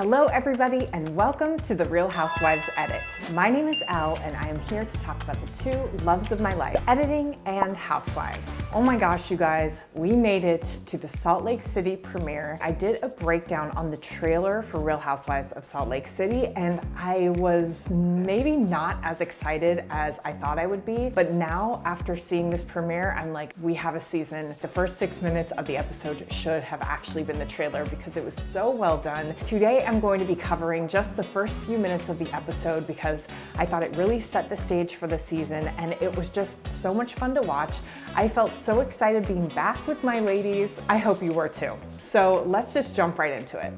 Hello everybody and welcome to the Real Housewives Edit. My name is Elle and I am here to talk about the two loves of my life, editing and housewives. Oh my gosh, you guys, we made it to the Salt Lake City premiere. I did a breakdown on the trailer for Real Housewives of Salt Lake City and I was maybe not as excited as I thought I would be, but now after seeing this premiere, I'm like, we have a season. The first 6 minutes of the episode should have actually been the trailer because it was so well done. Today, I'm going to be covering just the first few minutes of the episode because I thought it really set the stage for the season and it was just so much fun to watch. I felt so excited being back with my ladies. I hope you were too. So let's just jump right into it.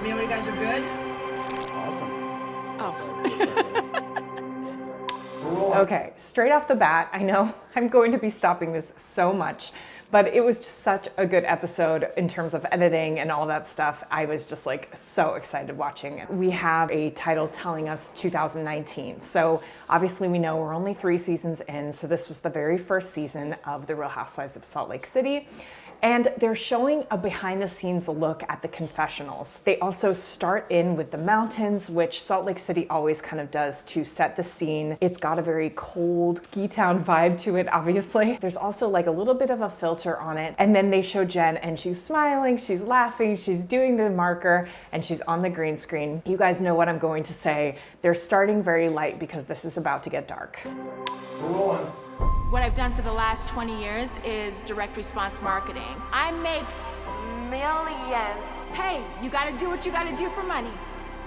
You know, you guys are good? Awesome. Okay, straight off the bat, I know I'm going to be stopping this so much, but it was just such a good episode in terms of editing and all that stuff. I was just like so excited watching it. We have a title telling us 2019. So obviously we know we're only 3 seasons in. So this was the very first season of The Real Housewives of Salt Lake City. And they're showing a behind the scenes look at the confessionals. They also start in with the mountains, which Salt Lake City always kind of does to set the scene. It's got a very cold ski town vibe to it, obviously. There's also like a little bit of a filter on it. And then they show Jen and she's smiling, she's laughing, she's doing the marker, and she's on the green screen. You guys know what I'm going to say. They're starting very light because this is about to get dark. We're rolling. What I've done for the last 20 years is direct response marketing. I make millions. Hey, you gotta do what you gotta do for money.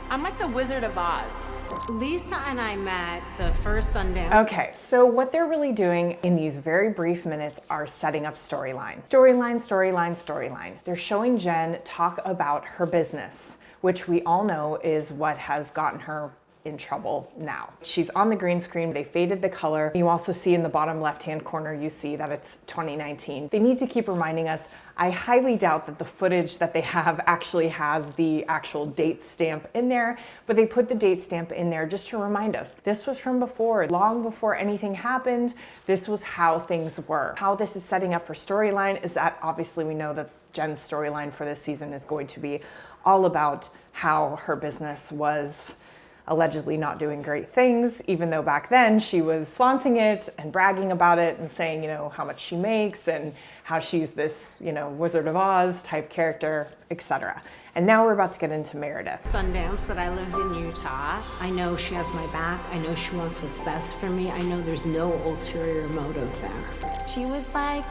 I'm like the Wizard of Oz. Lisa and I met the first Sunday. Okay, so what they're really doing in these very brief minutes are setting up storyline. Storyline. They're showing Jen talk about her business, which we all know is what has gotten her in trouble now. She's on the green screen. They faded the color. You also see in the bottom left-hand corner, you see that it's 2019. They need to keep reminding us. I highly doubt that the footage that they have actually has the actual date stamp in there, but they put the date stamp in there just to remind us. This was from before, long before anything happened. This was how things were. How this is setting up for storyline is that obviously we know that Jen's storyline for this season is going to be all about how her business was allegedly not doing great things, even though back then she was flaunting it and bragging about it and saying, you know, how much she makes and how she's this, you know, Wizard of Oz type character, etc. And now we're about to get into Meredith. Sundance that I lived in Utah. I know she has my back. I know she wants what's best for me. I know there's no ulterior motive there. She was like,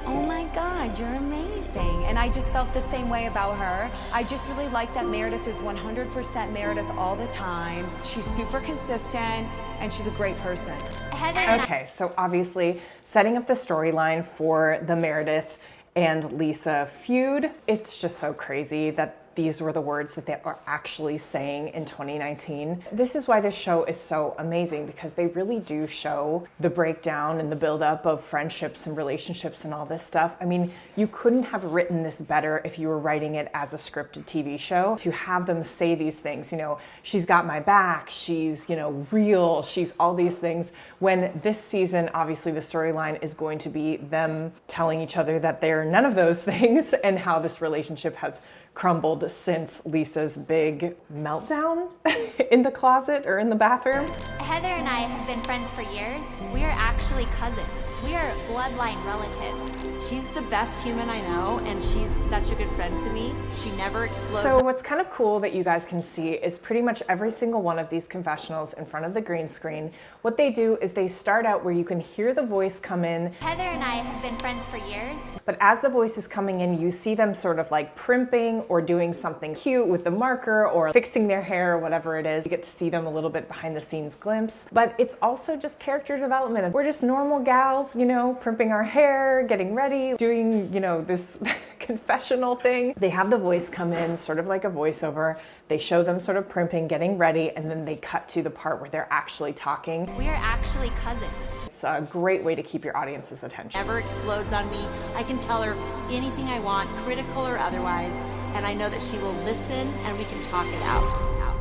oh my God, you're amazing. And I just felt the same way about her. I just really like that Meredith is 100% Meredith all the time. She's super consistent and she's a great person. Okay, so obviously setting up the storyline for the Meredith and Lisa feud. It's just so crazy that these were the words that they are actually saying in 2019. This is why this show is so amazing because they really do show the breakdown and the buildup of friendships and relationships and all this stuff. I mean, you couldn't have written this better if you were writing it as a scripted TV show. To have them say these things, you know, she's got my back, she's, you know, real, she's all these things. When this season, obviously the storyline is going to be them telling each other that they're none of those things and how this relationship has crumbled since Lisa's big meltdown in the closet or in the bathroom. Heather and I have been friends for years. We are actually cousins. We are bloodline relatives. She's the best human I know, and she's such a good friend to me. She never explodes. So what's kind of cool that you guys can see is pretty much every single one of these confessionals in front of the green screen. What they do is they start out where you can hear the voice come in. Heather and I have been friends for years. But as the voice is coming in, you see them sort of like primping or doing something cute with the marker or fixing their hair or whatever it is. You get to see them a little bit behind the scenes glimpse. But it's also just character development. We're just normal gals, you know, primping our hair, getting ready, doing, you know, this confessional thing. They have the voice come in, sort of like a voiceover. They show them sort of primping, getting ready, and then they cut to the part where they're actually talking. We are actually cousins. It's a great way to keep your audience's attention. Never explodes on me. I can tell her anything I want, critical or otherwise, and I know that she will listen and we can talk it out.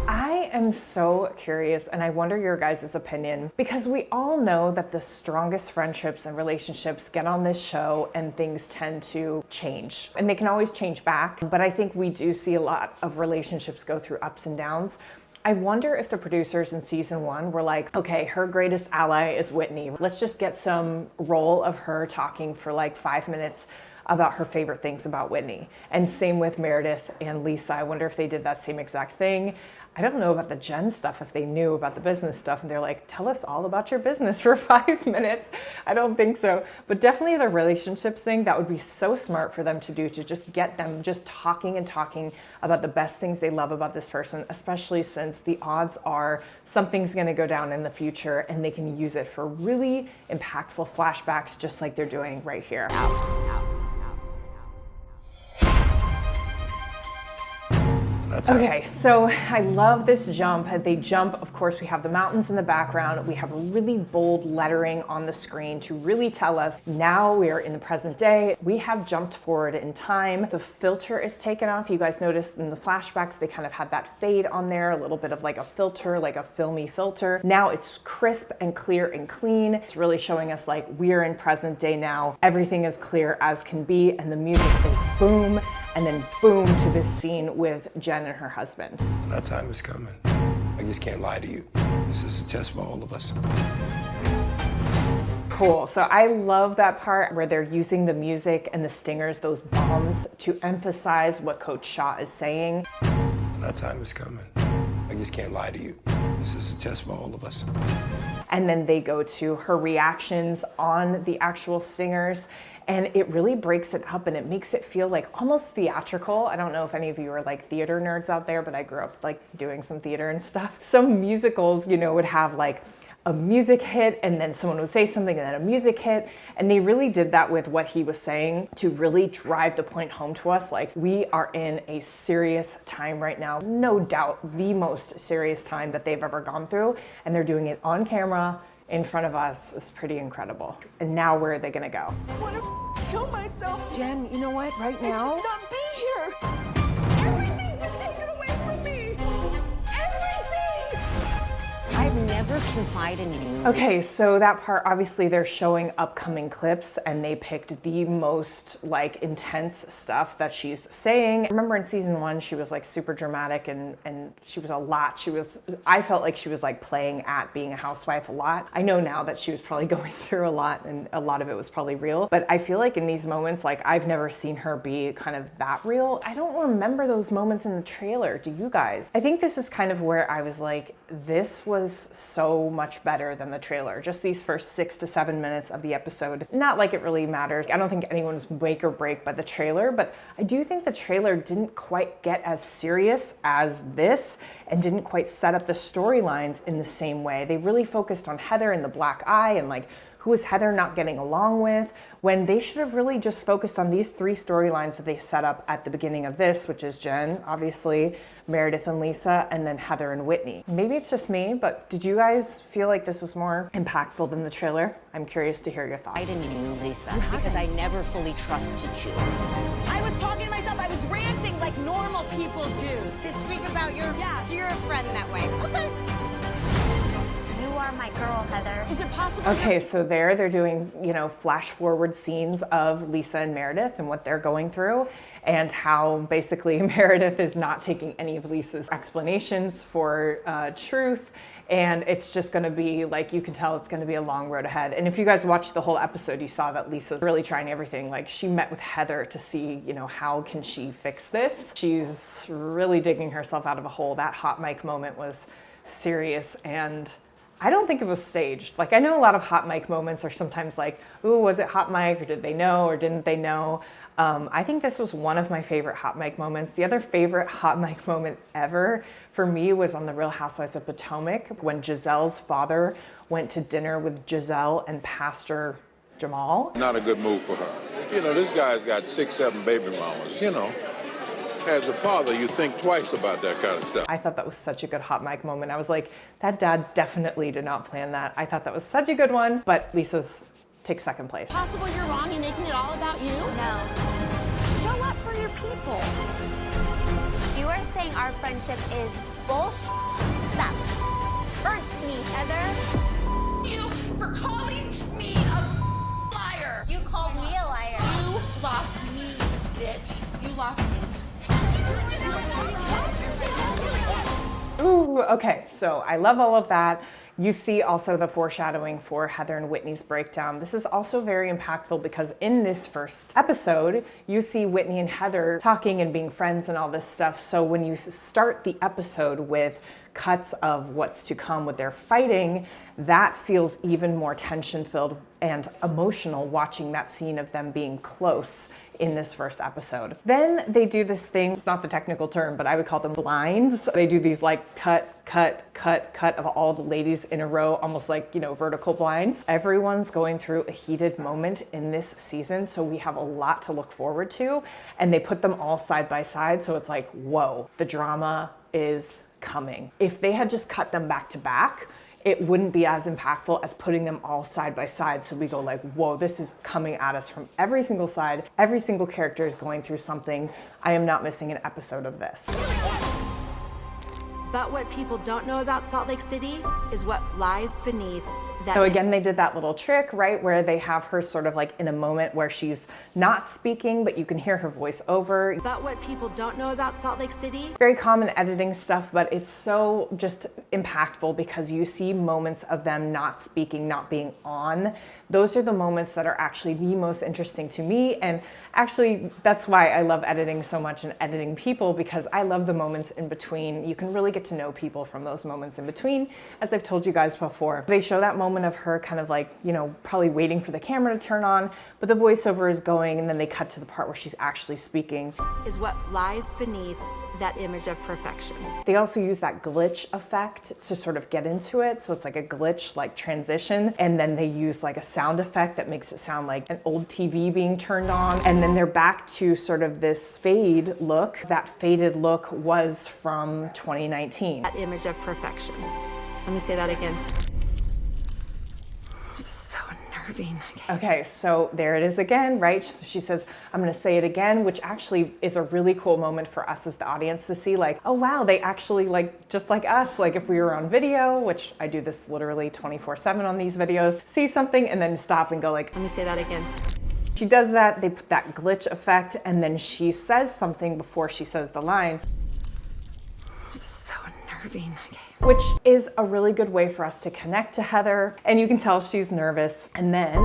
I am so curious, and I wonder your guys' opinion, because we all know that the strongest friendships and relationships get on this show and things tend to change. And they can always change back, but I think we do see a lot of relationships go through ups and downs. I wonder if the producers in season 1 were like, okay, her greatest ally is Whitney. Let's just get some role of her talking for like 5 minutes about her favorite things about Whitney. And same with Meredith and Lisa. I wonder if they did that same exact thing. I don't know about the Jen stuff, if they knew about the business stuff and they're like, tell us all about your business for 5 minutes. I don't think so. But definitely the relationship thing, that would be so smart for them to do, to just get them just talking and talking about the best things they love about this person, especially since the odds are something's gonna go down in the future and they can use it for really impactful flashbacks, just like they're doing right here. Okay, so I love this jump. They jump, of course, we have the mountains in the background. We have really bold lettering on the screen to really tell us now we are in the present day. We have jumped forward in time. The filter is taken off. You guys noticed in the flashbacks, they kind of had that fade on there, a little bit of like a filter, like a filmy filter. Now it's crisp and clear and clean. It's really showing us like we're in present day now. Everything is clear as can be, and the music is boom, and then boom to this scene with Jen and her husband. That time is coming. I just can't lie to you. This is a test for all of us. Cool. So I love that part where they're using the music and the stingers, those bombs, to emphasize what Coach Shaw is saying. That time is coming. I just can't lie to you. This is a test for all of us. And then they go to her reactions on the actual stingers. And it really breaks it up and it makes it feel like almost theatrical. I don't know if any of you are like theater nerds out there, but I grew up like doing some theater and stuff. Some musicals, you know, would have like a music hit and then someone would say something and then a music hit. And they really did that with what he was saying to really drive the point home to us. Like, we are in a serious time right now. No doubt the most serious time that they've ever gone through. And they're doing it on camera in front of us. Is pretty incredible. And now where are they gonna go? I want to kill myself. Jen, you know what? Right now, Just not be here. Everything's been taken away from me. Everything. I've never confided in you. Okay, so that part, obviously they're showing upcoming clips and they picked the most like intense stuff that she's saying. Remember in season 1, she was like super dramatic and she was a lot. I felt like she was like playing at being a housewife a lot. I know now that she was probably going through a lot and a lot of it was probably real, but I feel like in these moments, like I've never seen her be kind of that real. I don't remember those moments in the trailer. Do you guys? I think this is kind of where I was like, this was so much better than the trailer. Just these first 6 to 7 minutes of the episode. Not like it really matters. I don't think anyone's make or break by the trailer, but I do think the trailer didn't quite get as serious as this and didn't quite set up the storylines in the same way. They really focused on Heather and the black eye and like, who is Heather not getting along with, when they should have really just focused on these 3 storylines that they set up at the beginning of this, which is Jen, obviously, Meredith and Lisa, and then Heather and Whitney. Maybe it's just me, but did you guys feel like this was more impactful than the trailer? I'm curious to hear your thoughts. I didn't knew, Lisa, because I never fully trusted you. I was talking to myself. I was ranting like normal people do. To speak about your friend that way. Okay. You are my girl, Heather. Is it possible? Okay, so they're doing, you know, flash forward scenes of Lisa and Meredith and what they're going through and how basically Meredith is not taking any of Lisa's explanations for truth. And it's just gonna be like, you can tell it's gonna be a long road ahead. And if you guys watched the whole episode, you saw that Lisa's really trying everything. Like, she met with Heather to see, you know, how can she fix this? She's really digging herself out of a hole. That hot mic moment was serious, and I don't think it was staged. Like, I know a lot of hot mic moments are sometimes like, ooh, was it hot mic, or did they know, or didn't they know? I think this was one of my favorite hot mic moments. The other favorite hot mic moment ever for me was on the Real Housewives of Potomac when Giselle's father went to dinner with Giselle and Pastor Jamal. Not a good move for her. You know, this guy's got 6, 7 baby mamas, you know. As a father, you think twice about that kind of stuff. I thought that was such a good hot mic moment. I was like, that dad definitely did not plan that. I thought that was such a good one, but Lisa's takes second place. Possible you're wrong and making it all about you? No. Show up for your people. You are saying our friendship is bullshit. That hurts me, Heather. You for calling me a liar. You called me a liar. You lost me, bitch. You lost me. Ooh, okay, so I love all of that. You see also the foreshadowing for Heather and Whitney's breakdown. This is also very impactful because in this first episode, you see Whitney and Heather talking and being friends and all this stuff. So when you start the episode with cuts of what's to come with their fighting, that feels even more tension-filled and emotional watching that scene of them being close in this first episode. Then they do this thing, it's not the technical term, but I would call them blinds. They do these like cut of all the ladies in a row, almost like, you know, vertical blinds. Everyone's going through a heated moment in this season, so we have a lot to look forward to, and they put them all side by side, so it's like, whoa, the drama is coming. If they had just cut them back to back, it wouldn't be as impactful as putting them all side by side. So we go like, whoa, this is coming at us from every single side. Every single character is going through something. I am not missing an episode of this. But what people don't know about Salt Lake City is what lies beneath that. So again, they did that little trick, right, where they have her sort of like in a moment where she's not speaking, but you can hear her voice over. But what people don't know about Salt Lake City. Very common editing stuff, but it's so just impactful because you see moments of them not speaking, not being on. Those are the moments that are actually the most interesting to me. And actually, that's why I love editing so much and editing people, because I love the moments in between. You can really get to know people from those moments in between, as I've told you guys before. They show that moment of her kind of like, you know, probably waiting for the camera to turn on, but the voiceover is going, and then they cut to the part where she's actually speaking. Is what lies beneath that image of perfection. They also use that glitch effect to sort of get into it. So it's like a glitch, like transition. And then they use like a sound effect that makes it sound like an old TV being turned on. And then they're back to sort of this fade look. That faded look was from 2019. That image of perfection. Let me say that again. This is so unnerving. Okay, so there it is again, right? So she says, I'm gonna say it again, which actually is a really cool moment for us as the audience to see like, oh wow, they actually like, just like us, like if we were on video, which I do this literally 24/7 on these videos, see something and then stop and go like, let me say that again. She does that, they put that glitch effect, and then she says something before she says the line. This is so unnerving. Which is a really good way for us to connect to Heather, and you can tell she's nervous. And then,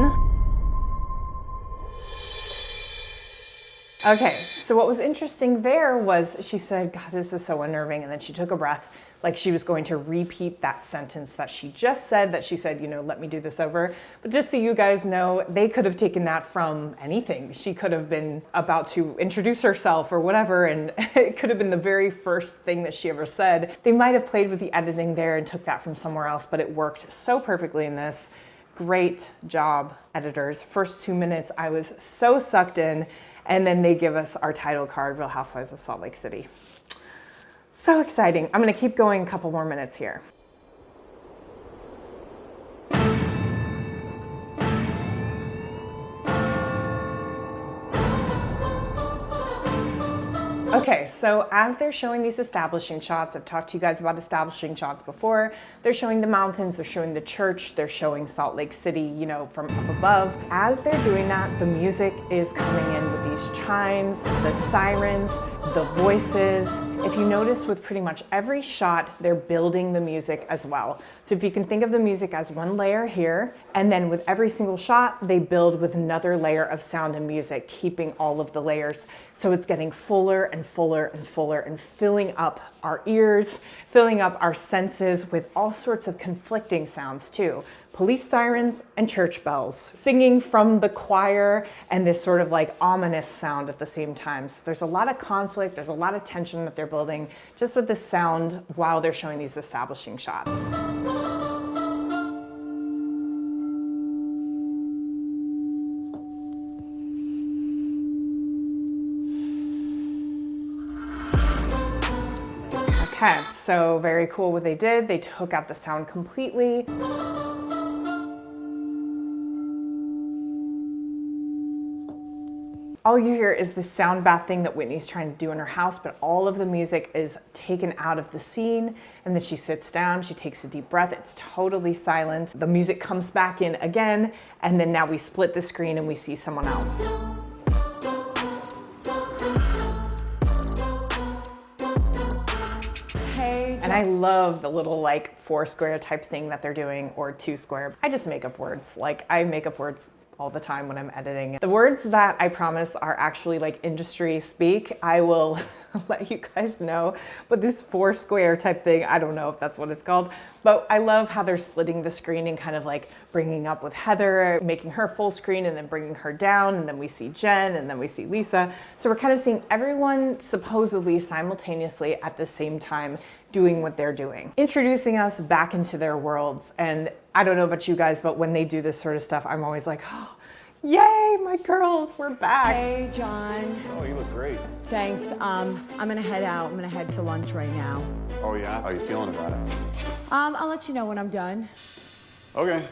okay, so what was interesting there was she said, God, this is so unnerving, and then she took a breath, like she was going to repeat that sentence that she just said, that she said, you know, let me do this over. But just so you guys know, they could have taken that from anything. She could have been about to introduce herself or whatever, and it could have been the very first thing that she ever said. They might have played with the editing there and took that from somewhere else, but it worked so perfectly in this. Great job, editors. First 2 minutes, I was so sucked in, and then they give us our title card, Real Housewives of Salt Lake City. So exciting. I'm gonna keep going a couple more minutes here. Okay, so as they're showing these establishing shots, I've talked to you guys about establishing shots before. They're showing the mountains, they're showing the church, they're showing Salt Lake City, you know, from up above. As they're doing that, the music is coming in with these chimes, the sirens, the voices. If you notice with pretty much every shot, they're building the music as well. So if you can think of the music as one layer here, and then with every single shot, they build with another layer of sound and music, keeping all of the layers. So it's getting fuller and fuller and fuller and filling up our ears, filling up our senses with all sorts of conflicting sounds too. Police sirens and church bells, singing from the choir, and this sort of like ominous sound at the same time. So there's a lot of conflict, there's a lot of tension that they're building just with the sound while they're showing these establishing shots. Okay, so very cool what they did. They took out the sound completely. All you hear is the sound bath thing that Whitney's trying to do in her house, but all of the music is taken out of the scene, and then she sits down, she takes a deep breath, it's totally silent. The music comes back in again, and then now we split the screen and we see someone else. And I love the little like 4 square type thing that they're doing, or 2 square. I just make up words. Like, I make up words all the time when I'm editing. The words that I promise are actually like industry speak, I will let you guys know. But this 4 square type thing, I don't know if that's what it's called, but I love how they're splitting the screen and kind of like bringing up with Heather, making her full screen and then bringing her down, and then we see Jen and then we see Lisa. So we're kind of seeing everyone supposedly simultaneously at the same time doing what they're doing, introducing us back into their worlds. And I don't know about you guys, but when they do this sort of stuff, I'm always like, oh, yay, my girls, we're back. Hey, John. Oh, you look great. Thanks. I'm gonna head out. I'm gonna head to lunch right now. Oh yeah? How are you feeling about it? I'll let you know when I'm done. Okay.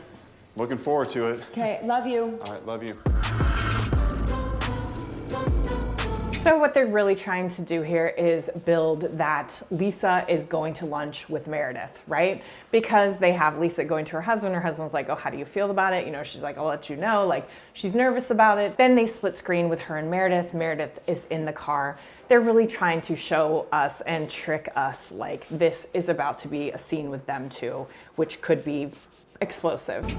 Looking forward to it. Okay, love you. All right, love you. So what they're really trying to do here is build that Lisa is going to lunch with Meredith, right? Because they have Lisa going to her husband's like, oh, how do you feel about it? You know, she's like, I'll let you know, like, she's nervous about it. Then they split screen with her and Meredith. Meredith is in the car. They're really trying to show us and trick us like this is about to be a scene with them too, which could be explosive.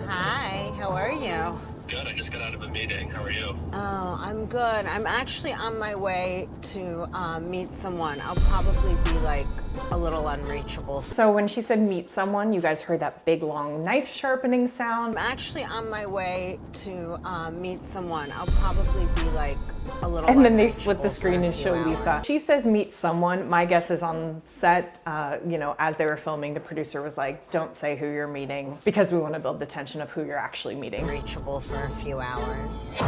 Hi, how are you? Good, I just got out of a meeting. How are you? Oh, I'm good. I'm actually on my way to meet someone. I'll probably be like a little unreachable. So when she said meet someone, you guys heard that big long knife sharpening sound. I'm actually on my way to meet someone. I'll probably be like a little And then they split the screen and show Lisa. She says meet someone. My guess is on set, you know, as they were filming, the producer was like, don't say who you're meeting because we want to build the tension of who you're actually meeting. Reachable for a few hours.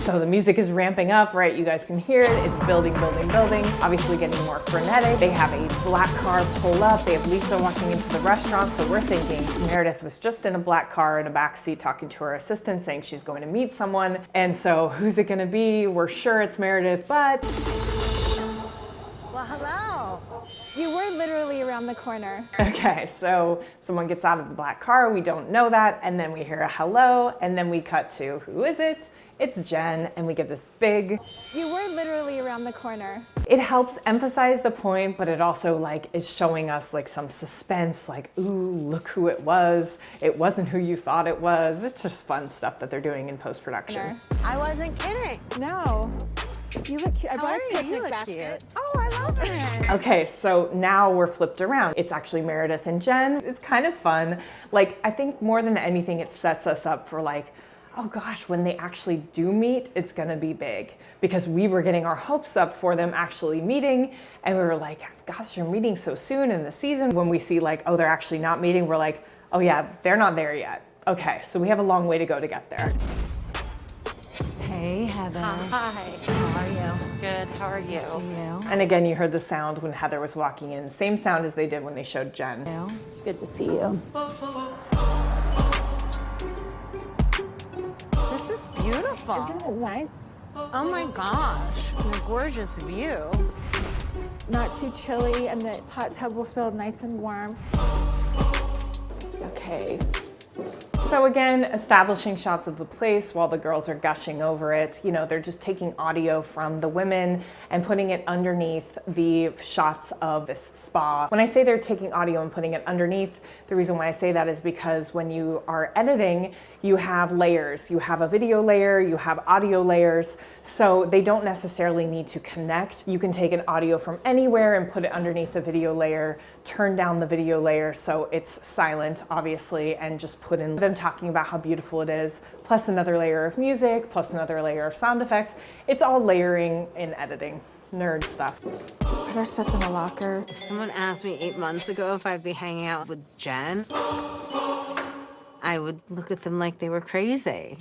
So the music is ramping up, right? You guys can hear it. It's building, building, building. Obviously getting more frenetic. They have a black car pull up. They have Lisa walking into the restaurant. So we're thinking Meredith was just in a black car in a back seat talking to her assistant saying she's going to meet someone. And so who's it going to be? We're sure it's Meredith, but... Well, hello. You were literally around the corner. Okay, so someone gets out of the black car. We don't know that. And then we hear a hello. And then we cut to, who is it? It's Jen, and we get this big... You were literally around the corner. It helps emphasize the point, but it also like is showing us like some suspense, like, ooh, look who it was. It wasn't who you thought it was. It's just fun stuff that they're doing in post-production. I wasn't kidding. No. You look cute. I bought a picnic basket. Oh, I love it. Okay, so now we're flipped around. It's actually Meredith and Jen. It's kind of fun. Like, I think more than anything, it sets us up for like, oh gosh, when they actually do meet, it's gonna be big. Because we were getting our hopes up for them actually meeting, and we were like, gosh, they're meeting so soon in the season. When we see like, oh, they're actually not meeting, we're like, oh yeah, they're not there yet. Okay, so we have a long way to go to get there. Hey, Heather. Hi. How are you? Good, how are you? See you. And again, you heard the sound when Heather was walking in. Same sound as they did when they showed Jen. It's good to see you. This is beautiful. Isn't it nice? Oh my gosh, what a gorgeous view. Not too chilly, and the hot tub will feel nice and warm. Okay. So again, establishing shots of the place while the girls are gushing over it. You know, they're just taking audio from the women and putting it underneath the shots of this spa. When I say they're taking audio and putting it underneath, the reason why I say that is because when you are editing, you have layers. You have a video layer, you have audio layers, so they don't necessarily need to connect. You can take an audio from anywhere and put it underneath the video layer, turn down the video layer so it's silent, obviously, and just put in them talking about how beautiful it is, plus another layer of music, plus another layer of sound effects. It's all layering in editing. Nerd stuff. Put our stuff in a locker. If someone asked me 8 months ago if I'd be hanging out with Jen, I would look at them like they were crazy.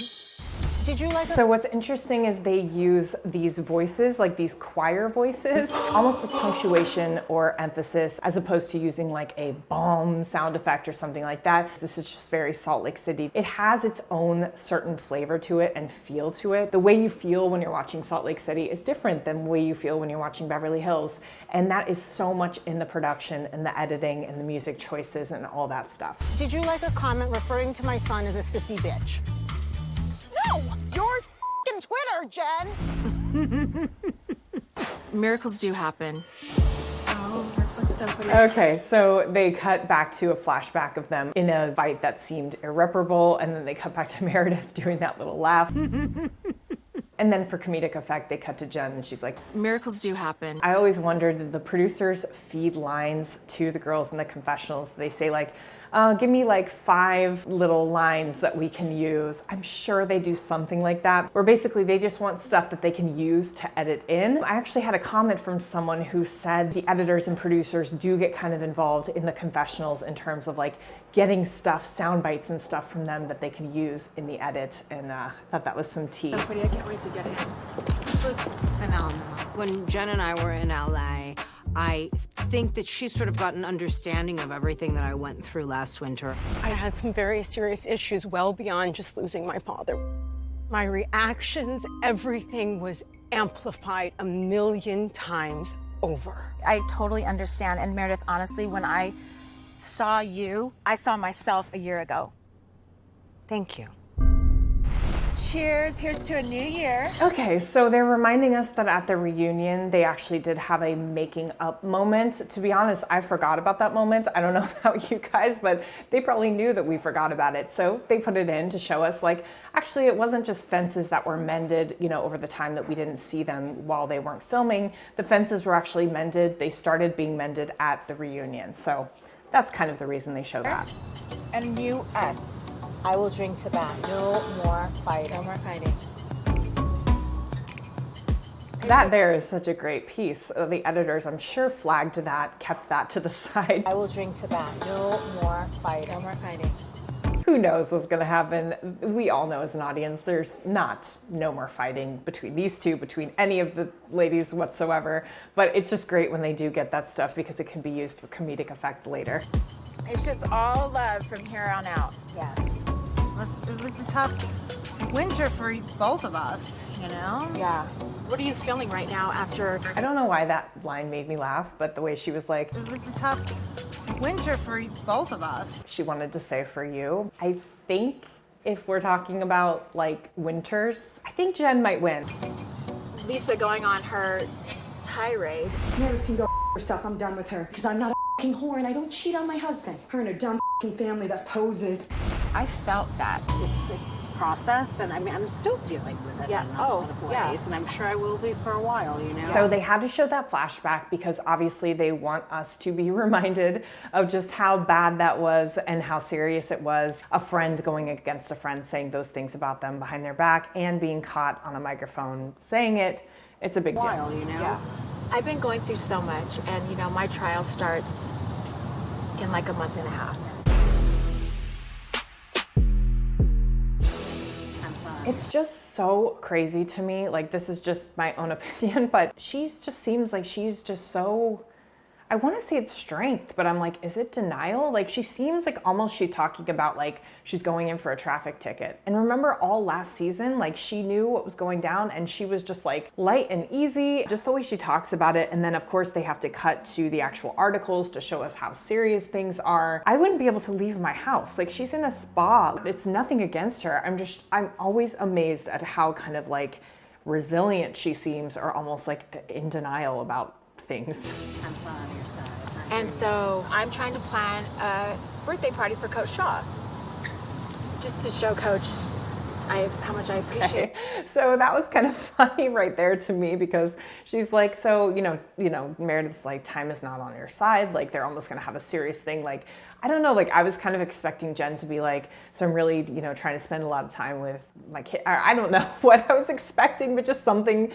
Did you like So what's interesting is they use these voices, like these choir voices, almost as punctuation or emphasis, as opposed to using like a bomb sound effect or something like that. This is just very Salt Lake City. It has its own certain flavor to it and feel to it. The way you feel when you're watching Salt Lake City is different than the way you feel when you're watching Beverly Hills. And that is so much in the production and the editing and the music choices and all that stuff. Did you like a comment referring to my son as a sissy bitch? No! It's your f***ing Twitter, Jen! Miracles do happen. Oh, this looks so pretty. Okay, so they cut back to a flashback of them in a fight that seemed irreparable, and then they cut back to Meredith doing that little laugh. And then for comedic effect, they cut to Jen, and she's like, Miracles do happen. I always wondered, did the producers feed lines to the girls in the confessionals? They say like, give me like 5 little lines that we can use. I'm sure they do something like that, where basically they just want stuff that they can use to edit in. I actually had a comment from someone who said the editors and producers do get kind of involved in the confessionals in terms of like getting stuff, sound bites and stuff from them that they can use in the edit, and I thought that was some tea. So pretty, I can't wait to get it. This looks phenomenal. When Jen and I were in LA, I think that she sort of got an understanding of everything that I went through last winter. I had some very serious issues well beyond just losing my father. My reactions, everything was amplified 1,000,000 times over. I totally understand. And Meredith, honestly, when I saw you, I saw myself a year ago. Thank you. Cheers. Here's to a new year. Okay, so they're reminding us that at the reunion, they actually did have a making up moment. To be honest, I forgot about that moment. I don't know about you guys, but they probably knew that we forgot about it. So they put it in to show us like, actually, it wasn't just fences that were mended, you know, over the time that we didn't see them while they weren't filming. The fences were actually mended. They started being mended at the reunion. So that's kind of the reason they show that. And new us. I will drink to that. No more fighting. No more fighting. That there is such a great piece. The editors, I'm sure, flagged that, kept that to the side. I will drink to that. No more fighting. No more fighting. Who knows what's gonna happen? We all know as an audience, there's no more fighting between these two, between any of the ladies whatsoever. But it's just great when they do get that stuff because it can be used for comedic effect later. It's just all love from here on out. Yes. It was a tough winter for both of us, you know? Yeah. What are you feeling right now after? I don't know why that line made me laugh, but the way she was like, It was a tough winter for both of us. she wanted to say for you. I think if we're talking about like winters, I think Jen might win. Lisa going on her tirade. Meredith can go herself. I'm done with her. Because I'm not a f***ing whore and I don't cheat on my husband. Her and her dumb f***ing family that poses. I felt that. It's a process, and I mean, I'm still dealing with it Yeah. in a lot of ways, and I'm sure I will be for a while, you know? So they had to show that flashback because obviously they want us to be reminded of just how bad that was and how serious it was. A friend going against a friend saying those things about them behind their back and being caught on a microphone saying it. It's a big deal. You know? Yeah. I've been going through so much, and you know, my trial starts in like a month and a half. It's just so crazy to me. Like, this is just my own opinion, but she's just seems like she's just so, I want to say it's strength, but I'm like, is it denial? Like, she seems like almost she's talking about like she's going in for a traffic ticket. And remember all last season, like she knew what was going down and she was just like light and easy, just the way she talks about it. And then of course they have to cut to the actual articles to show us how serious things are. I wouldn't be able to leave my house. Like, she's in a spa. It's nothing against her. I'm always amazed at how kind of like resilient she seems, or almost like in denial about things. And so I'm trying to plan a birthday party for Coach Shaw, just to show Coach how much I appreciate. Okay. So that was kind of funny right there to me, because she's like, so, you know, Meredith's like, time is not on your side. Like, they're almost going to have a serious thing. Like, I don't know, like I was kind of expecting Jen to be like, so I'm really, you know, trying to spend a lot of time with my kid. I don't know what I was expecting, but just something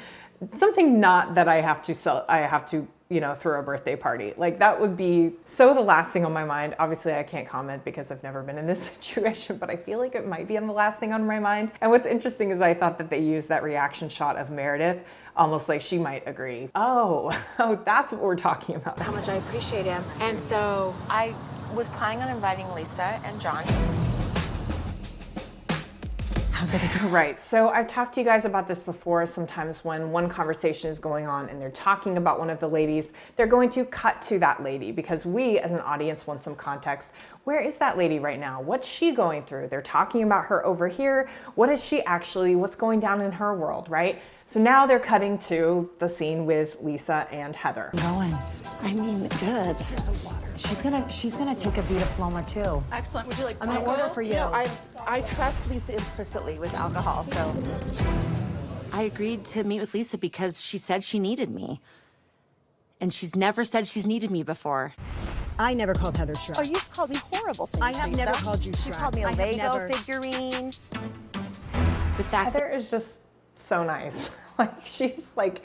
not that I have to throw a birthday party. Like that would be so the last thing on my mind. Obviously I can't comment because I've never been in this situation, but I feel like it might be on the last thing on my mind. And what's interesting is I thought that they used that reaction shot of Meredith almost like she might agree. Oh, that's what we're talking about. How much I appreciate him. And so I was planning on inviting Lisa and John. How's it? Right, so I've talked to you guys about this before. Sometimes when one conversation is going on and they're talking about one of the ladies, they're going to cut to that lady because we as an audience want some context. Where is that lady right now? What's she going through? They're talking about her over here. What is she actually, what's going down in her world, right? So now they're cutting to the scene with Lisa and Heather. Going. I mean, good. Here's some water. She's gonna take a Vita Paloma too. Excellent. Would you like I'm gonna order for you. I trust Lisa implicitly with alcohol, so. I agreed to meet with Lisa because she said she needed me. And she's never said she's needed me before. I never called Heather Shrek. Oh, you've called me horrible things, I have Lisa. never called you Shrek. You called me a I have Lego never. figurine. The fact Heather is just so nice. Like she's like,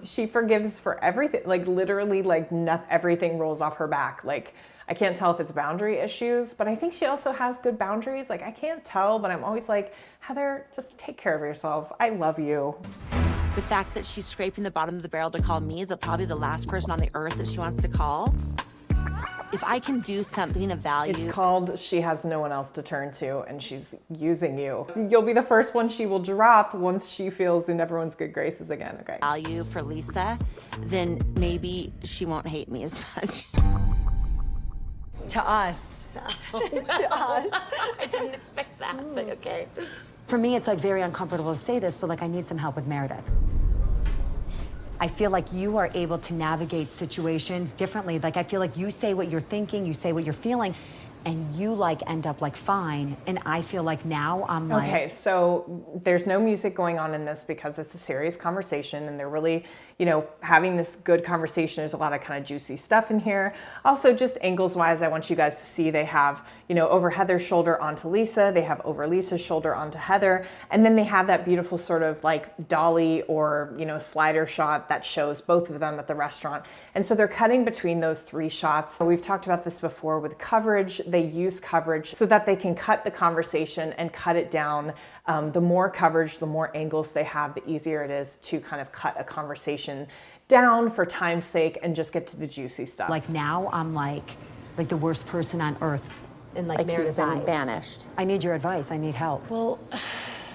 she forgives for everything. Like literally, like everything rolls off her back. Like I can't tell if it's boundary issues, but I think she also has good boundaries. Like I can't tell, but I'm always like, Heather, just take care of yourself. I love you. The fact that she's scraping the bottom of the barrel to call me, probably the last person on the earth that she wants to call. If I can do something of value. It's called She Has No One Else to Turn to, and she's using you. You'll be the first one she will drop once she feels in everyone's good graces again, okay? Value for Lisa, then maybe she won't hate me as much. To us. To us. I didn't expect that, but okay. For me, it's like very uncomfortable to say this, but like I need some help with Meredith. I feel like you are able to navigate situations differently. Like I feel like you say what you're thinking, you say what you're feeling, and you like end up like fine. And I feel like now I'm like. Okay, so there's no music going on in this because it's a serious conversation and they're really, having this good conversation. There's a lot of kind of juicy stuff in here. Also, just angles wise, I want you guys to see they have, over Heather's shoulder onto Lisa, they have over Lisa's shoulder onto Heather, and then they have that beautiful sort of like dolly or, slider shot that shows both of them at the restaurant. And so they're cutting between those three shots. We've talked about this before with coverage. They use coverage so that they can cut the conversation and cut it down. The more coverage, the more angles they have, the easier it is to kind of cut a conversation down for time's sake and just get to the juicy stuff. Like now I'm like the worst person on earth in like Meredith's eyes. Banished. I need your advice. I need help. Well,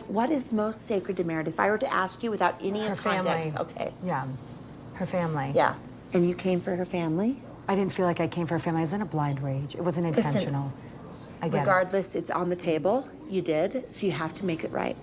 what is most sacred to Meredith? If I were to ask you without any Her of context. family. Okay. Yeah. Her family. Yeah. And you came for her family? I didn't feel like I came for her family. I was in a blind rage. It wasn't intentional. I get Regardless, it's on the table. You did, so you have to make it right.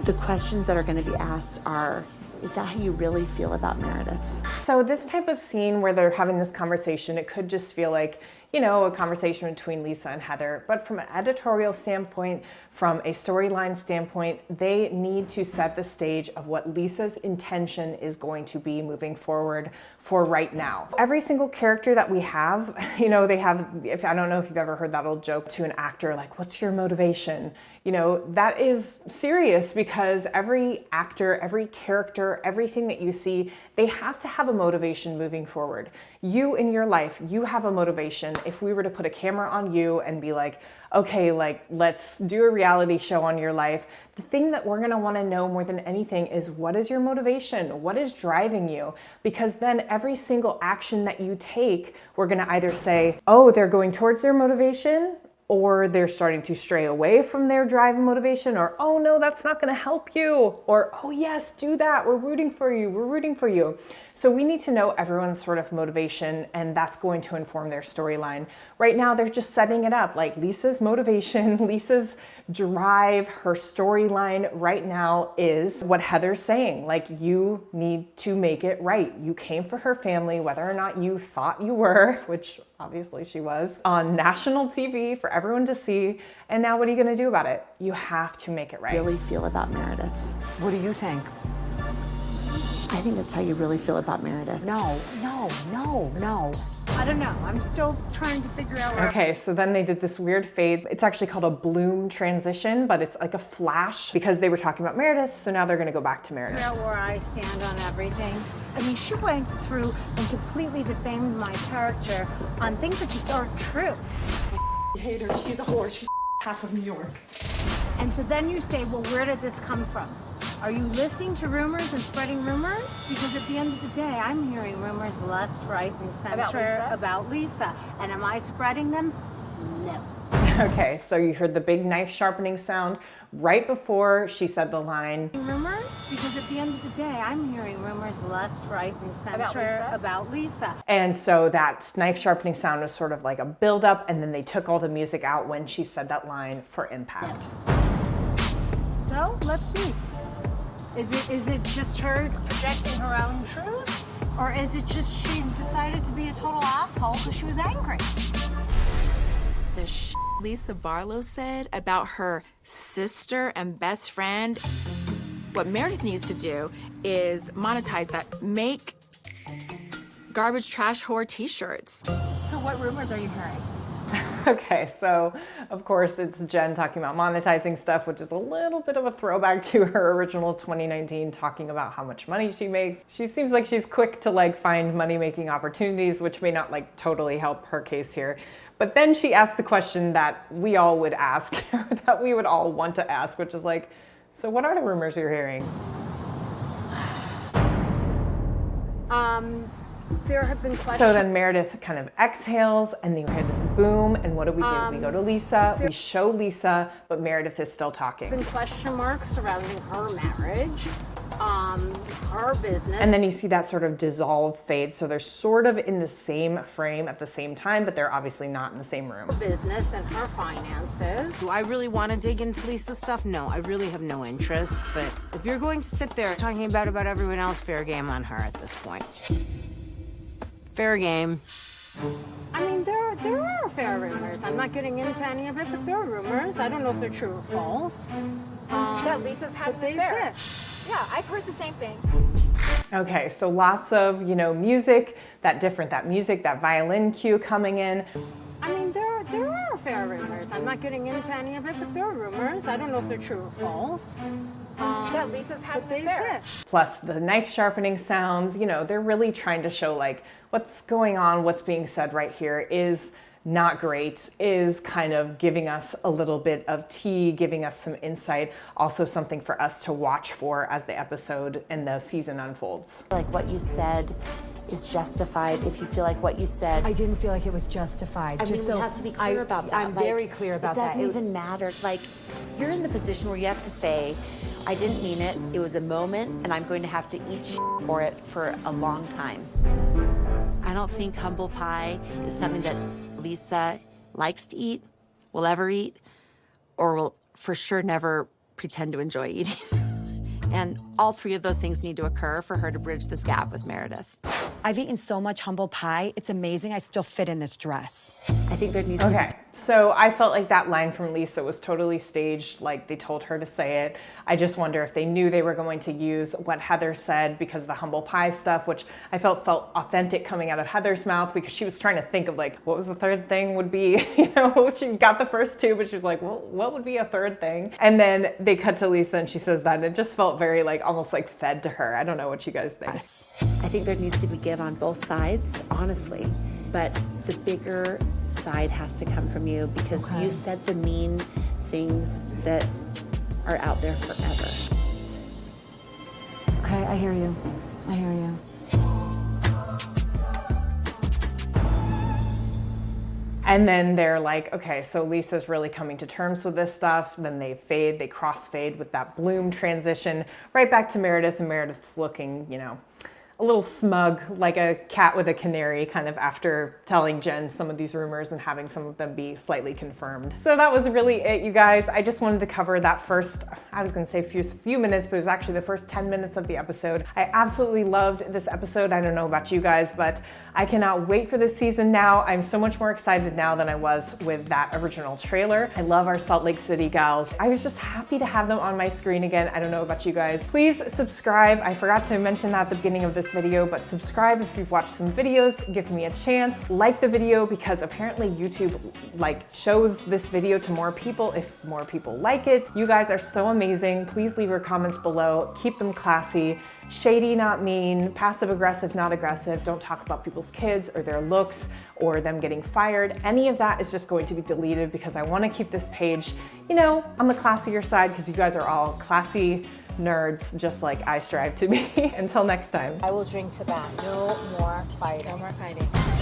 The questions that are going to be asked are, is that how you really feel about Meredith? So this type of scene where they're having this conversation, it could just feel like, a conversation between Lisa and Heather. But from an editorial standpoint, from a storyline standpoint, they need to set the stage of what Lisa's intention is going to be moving forward for right now. Every single character that we have, they have, I don't know if you've ever heard that old joke to an actor, like, what's your motivation? That is serious because every actor, every character, everything that you see, they have to have a motivation moving forward. You in your life, you have a motivation. If we were to put a camera on you and be like, okay, let's do a reality show on your life, the thing that we're gonna wanna know more than anything is what is your motivation? What is driving you? Because then every single action that you take, we're gonna either say, oh, they're going towards their motivation, or they're starting to stray away from their drive and motivation, or, oh no, that's not gonna help you, or, oh yes, do that, we're rooting for you, we're rooting for you. So we need to know everyone's sort of motivation, and that's going to inform their storyline. Right now, they're just setting it up, like Lisa's motivation, Lisa's drive, her storyline right now is what Heather's saying, like, you need to make it right. You came for her family, whether or not you thought you were, which obviously she was, on national TV for everyone to see, and now what are you gonna do about it? You have to make it right. Really feel about Meredith? What do you think? I think that's how you really feel about Meredith. No. I don't know. I'm still trying to figure out where. Okay, so then they did this weird fade. It's actually called a bloom transition, but it's like a flash because they were talking about Meredith, so now they're gonna go back to Meredith. Figure out where I stand on everything. I mean, she went through and completely defamed my character on things that just aren't true. I hate her. She's a whore. She's half of New York. And so then you say, well, where did this come from? Are you listening to rumors and spreading rumors? Because at the end of the day, I'm hearing rumors left, right, and center about Lisa. And am I spreading them? No. Okay, so you heard the big knife sharpening sound right before she said the line. Rumors? Because at the end of the day, I'm hearing rumors left, right, and center about Lisa. And so that knife sharpening sound was sort of like a build-up, and then they took all the music out when she said that line for impact. So, let's see. Is it just her projecting her own truth? Or is it just she decided to be a total asshole because she was angry? The Lisa Barlow said about her sister and best friend. What Meredith needs to do is monetize that. Make garbage trash whore t-shirts. So what rumors are you hearing? Okay, so of course it's Jen talking about monetizing stuff, which is a little bit of a throwback to her original 2019 talking about how much money she makes. She seems like she's quick to like find money-making opportunities, which may not like totally help her case here. But then she asked the question that we all would ask, that we would all want to ask, which is like, so what are the rumors you're hearing? There have been questions. So then Meredith kind of exhales and then we hear this boom, and what do? We go to Lisa, we show Lisa, but Meredith is still talking. There have been question marks surrounding her marriage, her business. And then you see that sort of dissolve fade, so they're sort of in the same frame at the same time, but they're obviously not in the same room. Business and her finances. Do I really want to dig into Lisa's stuff? No, I really have no interest. But if you're going to sit there talking about everyone else, fair game on her at this point. Fair game. I mean, there are fair rumors. I'm not getting into any of it, but there are rumors. I don't know if they're true or false. That Lisa's having they an affair. exist. Yeah, I've heard the same thing. Okay, so lots of, music, that music, that violin cue coming in. I mean, there are fair rumors. I'm not getting into any of it, but there are rumors. I don't know if they're true or false. That Lisa's having an affair. Plus the knife sharpening sounds, they're really trying to show like what's going on, what's being said right here is not great, is kind of giving us a little bit of tea, giving us some insight, also something for us to watch for as the episode and the season unfolds. Like what you said is justified if you feel like what you said. I didn't feel like it was justified. I mean, Just we so have to be clear about that. I'm very clear about that. It doesn't even matter. Like, you're in the position where you have to say, I didn't mean it. It was a moment, and I'm going to have to eat shit for it for a long time. I don't think humble pie is something that Lisa likes to eat, will ever eat, or will for sure never pretend to enjoy eating. And all three of those things need to occur for her to bridge this gap with Meredith. I've eaten so much humble pie. It's amazing I still fit in this dress. I think there needs to be... Okay, so I felt like that line from Lisa was totally staged, like they told her to say it. I just wonder if they knew they were going to use what Heather said because of the humble pie stuff, which I felt authentic coming out of Heather's mouth because she was trying to think of like, what was the third thing would be, she got the first two, but she was like, well, what would be a third thing? And then they cut to Lisa and she says that, and it just felt very like, almost like fed to her. I don't know what you guys think. I think there needs to be give on both sides, honestly. But the bigger side has to come from you because you said the mean things that are out there forever. Okay, I hear you. I hear you. And then they're like, okay, so Lisa's really coming to terms with this stuff. Then they crossfade with that bloom transition right back to Meredith, and Meredith's looking, a little smug, like a cat with a canary, kind of after telling Jen some of these rumors and having some of them be slightly confirmed. So that was really it, you guys. I just wanted to cover that first, I was gonna say few minutes, but it was actually the first 10 minutes of the episode. I absolutely loved this episode. I don't know about you guys, but I cannot wait for this season now. I'm so much more excited now than I was with that original trailer. I love our Salt Lake City gals. I was just happy to have them on my screen again. I don't know about you guys. Please subscribe. I forgot to mention that at the beginning of this this video, but subscribe if you've watched some videos, give me a chance. Like the video because apparently YouTube shows this video to more people if more people like it. You guys are so amazing. Please leave your comments below. Keep them classy. Shady, not mean. Passive aggressive, not aggressive. Don't talk about people's kids or their looks or them getting fired. Any of that is just going to be deleted because I want to keep this page, you know, on the classier side because you guys are all classy nerds just like I strive to be. Until next time. I will drink to that. No more fighting. No more fighting.